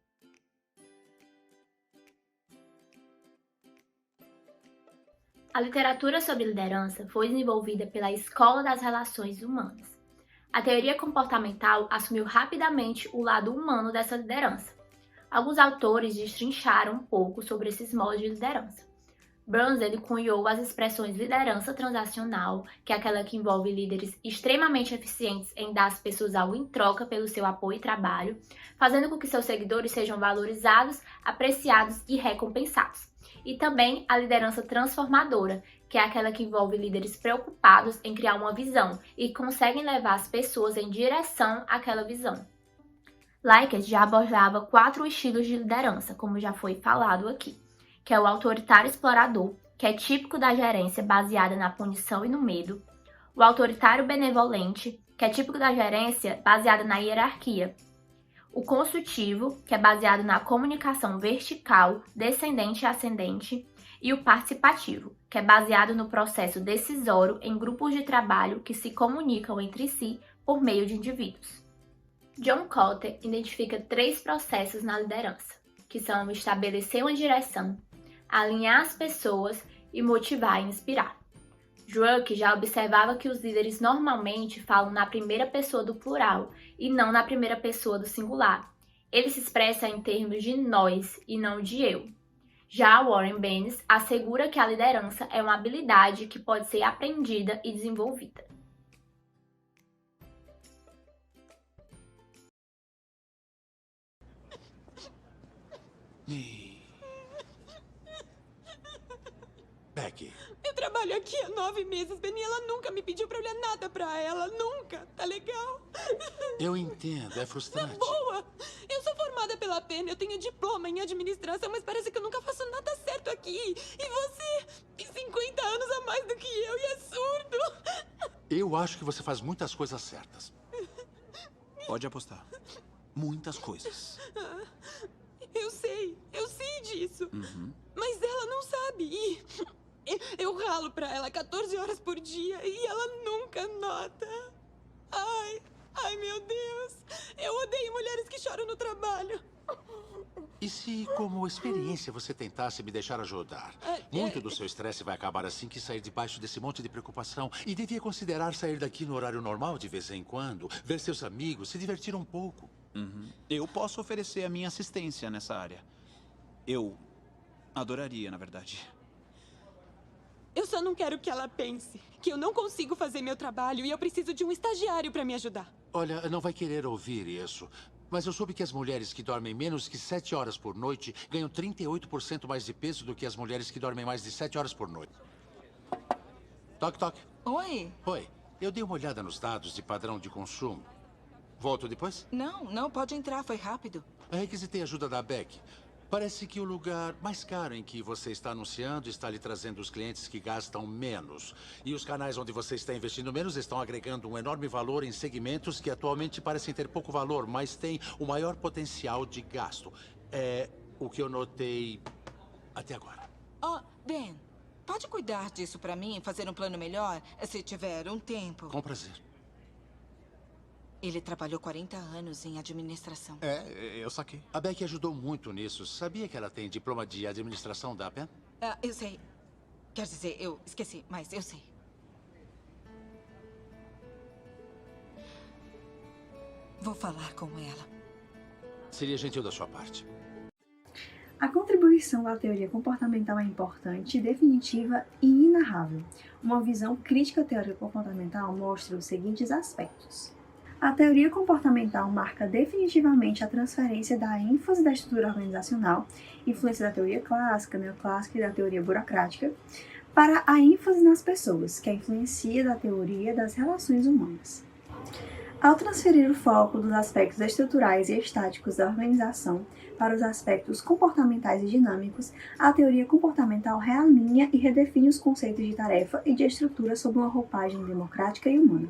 A literatura sobre liderança foi desenvolvida pela Escola das Relações Humanas. A teoria comportamental assumiu rapidamente o lado humano dessa liderança. Alguns autores destrincharam um pouco sobre esses modos de liderança. Burns ele cunhou as expressões liderança transacional, que é aquela que envolve líderes extremamente eficientes em dar às pessoas algo em troca pelo seu apoio e trabalho, fazendo com que seus seguidores sejam valorizados, apreciados e recompensados. e também a liderança transformadora, que é aquela que envolve líderes preocupados em criar uma visão e conseguem levar as pessoas em direção àquela visão. Likert já abordava 4 estilos de liderança, como já foi falado aqui, que é o autoritário explorador, que é típico da gerência baseada na punição e no medo, o autoritário benevolente, que é típico da gerência baseada na hierarquia, o consultivo, que é baseado na comunicação vertical, descendente e ascendente, e o participativo, que é baseado no processo decisório em grupos de trabalho que se comunicam entre si por meio de indivíduos. John Kotter identifica 3 processos na liderança, que são estabelecer uma direção, alinhar as pessoas e motivar e inspirar. Druck já observava que os líderes normalmente falam na primeira pessoa do plural e não na primeira pessoa do singular. Ele se expressa em termos de nós e não de eu. Já Warren Bennis assegura que a liderança é uma habilidade que pode ser aprendida e desenvolvida. Becky, Eu trabalho aqui há 9 meses, Benny. Ela nunca me pediu pra olhar nada pra ela. Nunca. Tá legal? eu entendo, é frustrante. Boa. Eu sou formada pela Penn. Eu tenho diploma em administração, mas parece que eu nunca faço nada certo aqui. E você tem 50 anos a mais do que eu e é surdo. Eu acho que você faz muitas coisas certas. Pode apostar. Muitas coisas. Eu sei disso. Uhum. Mas ela não sabe. E eu ralo pra ela 14 horas por dia e ela nunca nota. Ai, meu Deus. Eu odeio mulheres que choram no trabalho. E se, como experiência, você tentasse me deixar ajudar? Muito do seu estresse vai acabar assim que sair debaixo desse monte de preocupação. E devia considerar sair daqui no horário normal de vez em quando, ver seus amigos, se divertir um pouco. Uhum. Eu posso oferecer a minha assistência nessa área. Eu adoraria, na verdade. Eu só não quero que ela pense que eu não consigo fazer meu trabalho e eu preciso de um estagiário pra me ajudar. Olha, não vai querer ouvir isso. Mas eu soube que as mulheres que dormem menos que 7 horas por noite ganham 38% mais de peso do que as mulheres que dormem mais de 7 horas por noite. Toque, toque. Oi? Oi. Eu dei uma olhada nos dados de padrão de consumo. Volto depois? Não, pode entrar, foi rápido. Eu requisitei a ajuda da Beck. Parece que o lugar mais caro em que você está anunciando está lhe trazendo os clientes que gastam menos. E os canais onde você está investindo menos estão agregando um enorme valor em segmentos que atualmente parecem ter pouco valor, mas têm o maior potencial de gasto. É o que eu notei até agora. Ben, pode cuidar disso pra mim, fazer um plano melhor, se tiver um tempo. Com prazer. Ele trabalhou 40 anos em administração. Eu saquei. A Beck ajudou muito nisso. Sabia que ela tem diploma de administração da Penn? Eu sei. Quer dizer, eu esqueci, mas eu sei. Vou falar com ela. Seria gentil da sua parte. A contribuição da teoria comportamental é importante, definitiva e inarrável. Uma visão crítica teórica comportamental mostra os seguintes aspectos. A teoria comportamental marca definitivamente a transferência da ênfase da estrutura organizacional, influência da teoria clássica, neoclássica e da teoria burocrática, para a ênfase nas pessoas, que é a influência da teoria das relações humanas. Ao transferir o foco dos aspectos estruturais e estáticos da organização para os aspectos comportamentais e dinâmicos, a teoria comportamental realinha e redefine os conceitos de tarefa e de estrutura sob uma roupagem democrática e humana.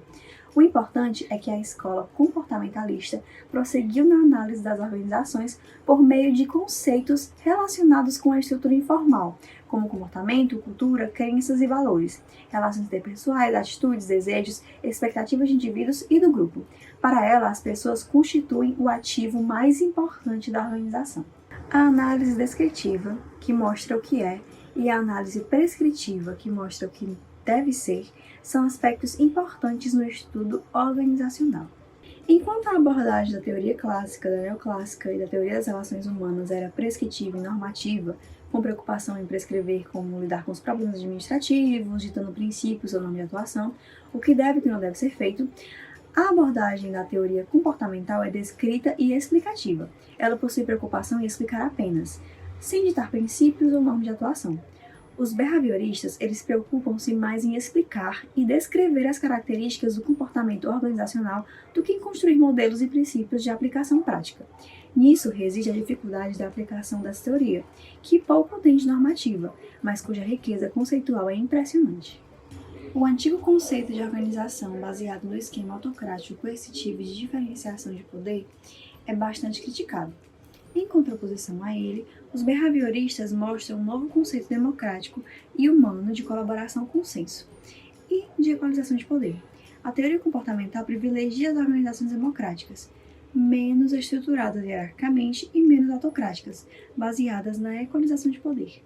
O importante é que a escola comportamentalista prosseguiu na análise das organizações por meio de conceitos relacionados com a estrutura informal, como comportamento, cultura, crenças e valores, relações interpessoais, atitudes, desejos, expectativas de indivíduos e do grupo. Para ela, as pessoas constituem o ativo mais importante da organização. A análise descritiva, que mostra o que é, e a análise prescritiva, que mostra o que deve ser, são aspectos importantes no estudo organizacional. Enquanto a abordagem da teoria clássica, da neoclássica e da teoria das relações humanas era prescritiva e normativa, com preocupação em prescrever como lidar com os problemas administrativos, ditando princípios ou normas de atuação, o que deve e o que não deve ser feito, a abordagem da teoria comportamental é descrita e explicativa. Ela possui preocupação em explicar apenas sem ditar princípios ou normas de atuação. Os behavioristas, eles preocupam-se mais em explicar e descrever as características do comportamento organizacional do que em construir modelos e princípios de aplicação prática. Nisso reside a dificuldade da aplicação dessa teoria, que pouco tem de normativa, mas cuja riqueza conceitual é impressionante. O antigo conceito de organização baseado no esquema autocrático coercitivo de diferenciação de poder é bastante criticado. Em contraposição a ele, os behavioristas mostram um novo conceito democrático e humano de colaboração-consenso e de equalização de poder. A teoria comportamental privilegia as organizações democráticas, menos estruturadas hierarquicamente e menos autocráticas, baseadas na equalização de poder.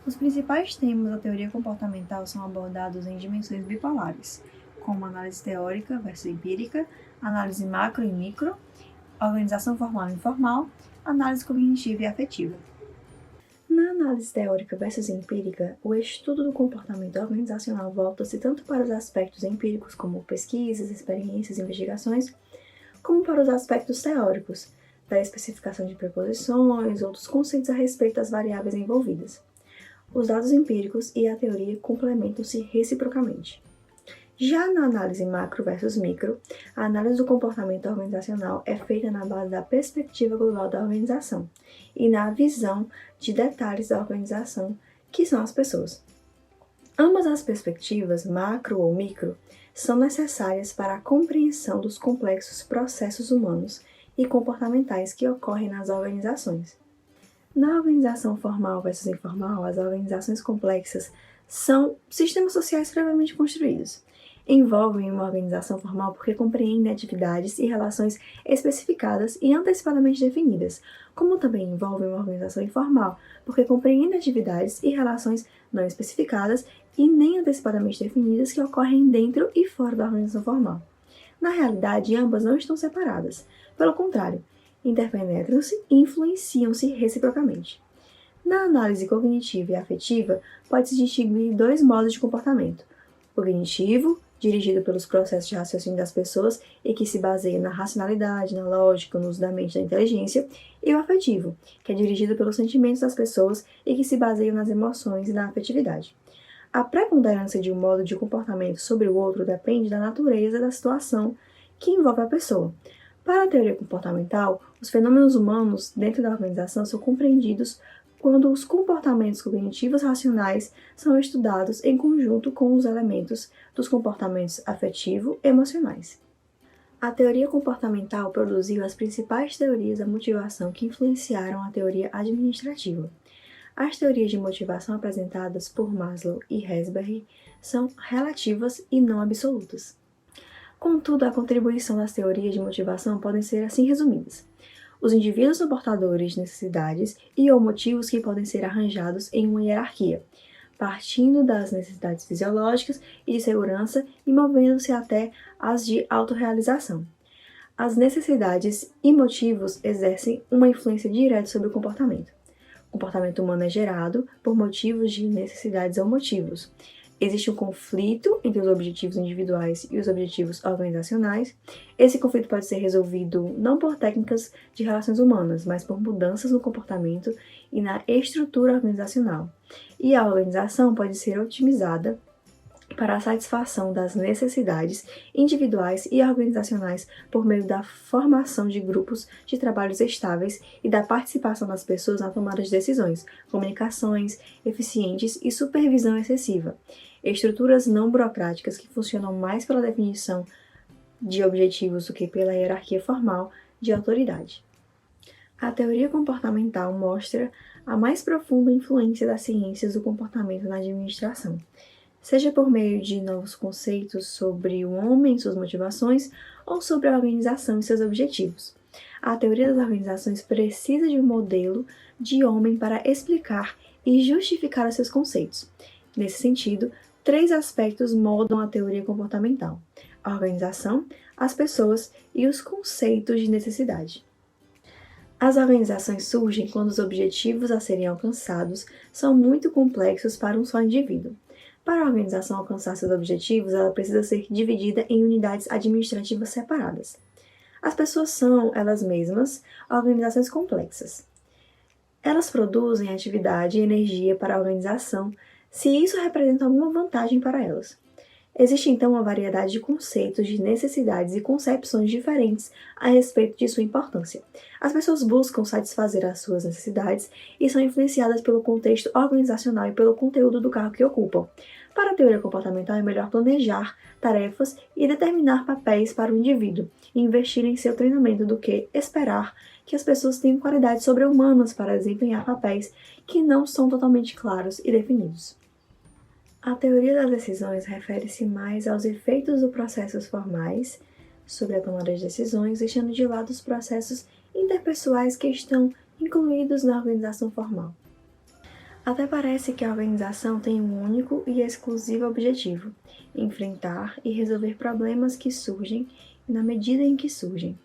Os principais temas da teoria comportamental são abordados em dimensões bipolares, como análise teórica versus empírica, análise macro e micro, organização formal e informal, análise cognitiva e afetiva. Na análise teórica versus empírica, o estudo do comportamento organizacional volta-se tanto para os aspectos empíricos, como pesquisas, experiências e investigações, como para os aspectos teóricos, da especificação de preposições, outros conceitos a respeito das variáveis envolvidas. Os dados empíricos e a teoria complementam-se reciprocamente. Já na análise macro versus micro, a análise do comportamento organizacional é feita na base da perspectiva global da organização e na visão de detalhes da organização, que são as pessoas. Ambas as perspectivas, macro ou micro, são necessárias para a compreensão dos complexos processos humanos e comportamentais que ocorrem nas organizações. Na organização formal versus informal, as organizações complexas são sistemas sociais previamente construídos. Envolvem uma organização formal porque compreendem atividades e relações especificadas e antecipadamente definidas, como também envolvem uma organização informal porque compreendem atividades e relações não especificadas e nem antecipadamente definidas que ocorrem dentro e fora da organização formal. Na realidade, ambas não estão separadas. Pelo contrário, interpenetram-se e influenciam-se reciprocamente. Na análise cognitiva e afetiva, pode-se distinguir dois modos de comportamento: o cognitivo, dirigido pelos processos de raciocínio das pessoas e que se baseia na racionalidade, na lógica, no uso da mente e da inteligência, e o afetivo, que é dirigido pelos sentimentos das pessoas e que se baseia nas emoções e na afetividade. A preponderância de um modo de comportamento sobre o outro depende da natureza da situação que envolve a pessoa. Para a teoria comportamental, os fenômenos humanos dentro da organização são compreendidos quando os comportamentos cognitivos racionais são estudados em conjunto com os elementos dos comportamentos afetivo e emocionais. A teoria comportamental produziu as principais teorias da motivação que influenciaram a teoria administrativa. As teorias de motivação apresentadas por Maslow e Herzberg são relativas e não absolutas. Contudo, a contribuição das teorias de motivação podem ser assim resumidas: os indivíduos são portadores de necessidades e ou motivos que podem ser arranjados em uma hierarquia, partindo das necessidades fisiológicas e de segurança e movendo-se até as de autorrealização. As necessidades e motivos exercem uma influência direta sobre o comportamento. O comportamento humano é gerado por motivos de necessidades ou motivos. Existe um conflito entre os objetivos individuais e os objetivos organizacionais. Esse conflito pode ser resolvido não por técnicas de relações humanas, mas por mudanças no comportamento e na estrutura organizacional. E a organização pode ser otimizada para a satisfação das necessidades individuais e organizacionais por meio da formação de grupos de trabalhos estáveis e da participação das pessoas na tomada de decisões, comunicações eficientes e supervisão excessiva. Estruturas não burocráticas que funcionam mais pela definição de objetivos do que pela hierarquia formal de autoridade. A teoria comportamental mostra a mais profunda influência das ciências do comportamento na administração, seja por meio de novos conceitos sobre o homem e suas motivações, ou sobre a organização e seus objetivos. A teoria das organizações precisa de um modelo de homem para explicar e justificar os seus conceitos. Nesse sentido, 3 aspectos moldam a teoria comportamental: a organização, as pessoas e os conceitos de necessidade. As organizações surgem quando os objetivos a serem alcançados são muito complexos para um só indivíduo. Para a organização alcançar seus objetivos, ela precisa ser dividida em unidades administrativas separadas. As pessoas são, elas mesmas, organizações complexas. Elas produzem atividade e energia para a organização se isso representa alguma vantagem para elas. Existe então uma variedade de conceitos, de necessidades e concepções diferentes a respeito de sua importância. As pessoas buscam satisfazer as suas necessidades e são influenciadas pelo contexto organizacional e pelo conteúdo do cargo que ocupam. Para a teoria comportamental, é melhor planejar tarefas e determinar papéis para o indivíduo e investir em seu treinamento do que esperar que as pessoas tenham qualidades sobre-humanas para desempenhar papéis que não são totalmente claros e definidos. A teoria das decisões refere-se mais aos efeitos dos processos formais sobre a tomada de decisões, deixando de lado os processos interpessoais que estão incluídos na organização formal. Até parece que a organização tem um único e exclusivo objetivo: enfrentar e resolver problemas que surgem na medida em que surgem.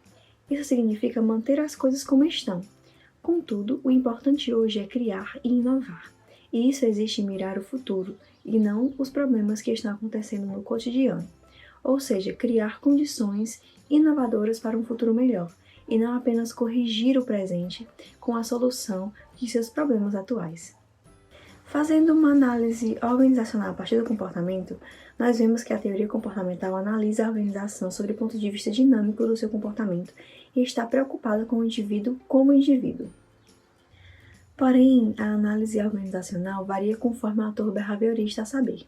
Isso significa manter as coisas como estão. Contudo, o importante hoje é criar e inovar. E isso exige mirar o futuro, e não os problemas que estão acontecendo no cotidiano. Ou seja, criar condições inovadoras para um futuro melhor, e não apenas corrigir o presente com a solução de seus problemas atuais. Fazendo uma análise organizacional a partir do comportamento, nós vemos que a teoria comportamental analisa a organização sob o ponto de vista dinâmico do seu comportamento e está preocupada com o indivíduo como indivíduo. Porém, a análise organizacional varia conforme o autor behaviorista a saber.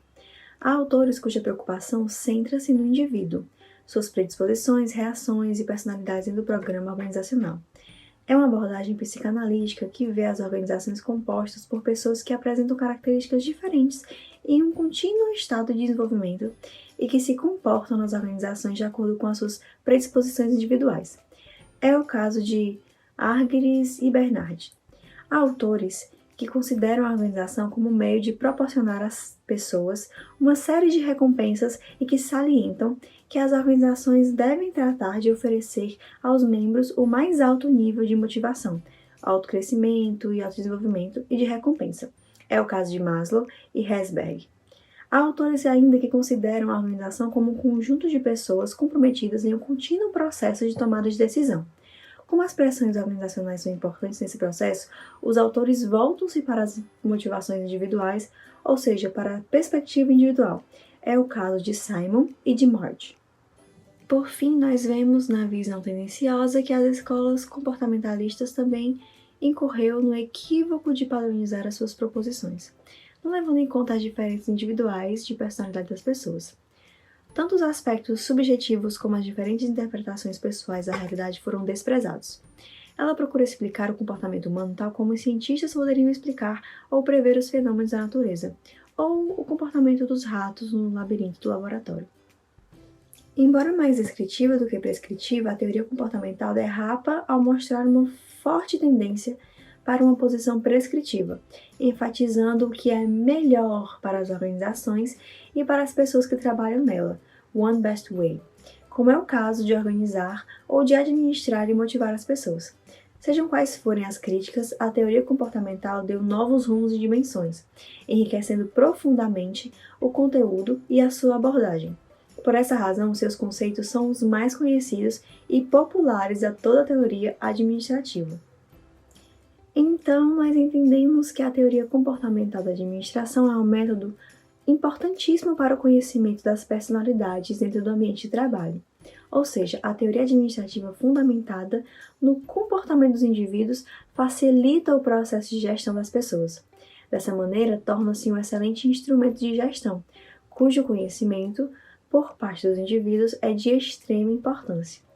Há autores cuja preocupação centra-se no indivíduo, suas predisposições, reações e personalidades do programa organizacional. É uma abordagem psicanalítica que vê as organizações compostas por pessoas que apresentam características diferentes em um contínuo estado de desenvolvimento e que se comportam nas organizações de acordo com as suas predisposições individuais. É o caso de Argyris e Bernard. Há autores que consideram a organização como meio de proporcionar às pessoas uma série de recompensas e que salientam que as organizações devem tratar de oferecer aos membros o mais alto nível de motivação, autocrescimento e autodesenvolvimento e de recompensa. É o caso de Maslow e Herzberg. Há autores ainda que consideram a organização como um conjunto de pessoas comprometidas em um contínuo processo de tomada de decisão. Como as pressões organizacionais são importantes nesse processo, os autores voltam-se para as motivações individuais, ou seja, para a perspectiva individual. É o caso de Simon e de Marge. Por fim, nós vemos na visão tendenciosa que as escolas comportamentalistas também incorreu no equívoco de padronizar as suas proposições, não levando em conta as diferenças individuais de personalidade das pessoas. Tanto os aspectos subjetivos como as diferentes interpretações pessoais da realidade foram desprezados. Ela procura explicar o comportamento humano tal como os cientistas poderiam explicar ou prever os fenômenos da natureza, ou o comportamento dos ratos no labirinto do laboratório. Embora mais descritiva do que prescritiva, a teoria comportamental derrapa ao mostrar uma forte tendência para uma posição prescritiva, enfatizando o que é melhor para as organizações e para as pessoas que trabalham nela, one best way, como é o caso de organizar ou de administrar e motivar as pessoas. Sejam quais forem as críticas, a teoria comportamental deu novos rumos e dimensões, enriquecendo profundamente o conteúdo e a sua abordagem. Por essa razão, seus conceitos são os mais conhecidos e populares a toda a teoria administrativa. Então, nós entendemos que a teoria comportamental da administração é um método importantíssimo para o conhecimento das personalidades dentro do ambiente de trabalho, ou seja, a teoria administrativa fundamentada no comportamento dos indivíduos facilita o processo de gestão das pessoas. Dessa maneira, torna-se um excelente instrumento de gestão, cujo conhecimento, por parte dos indivíduos, é de extrema importância.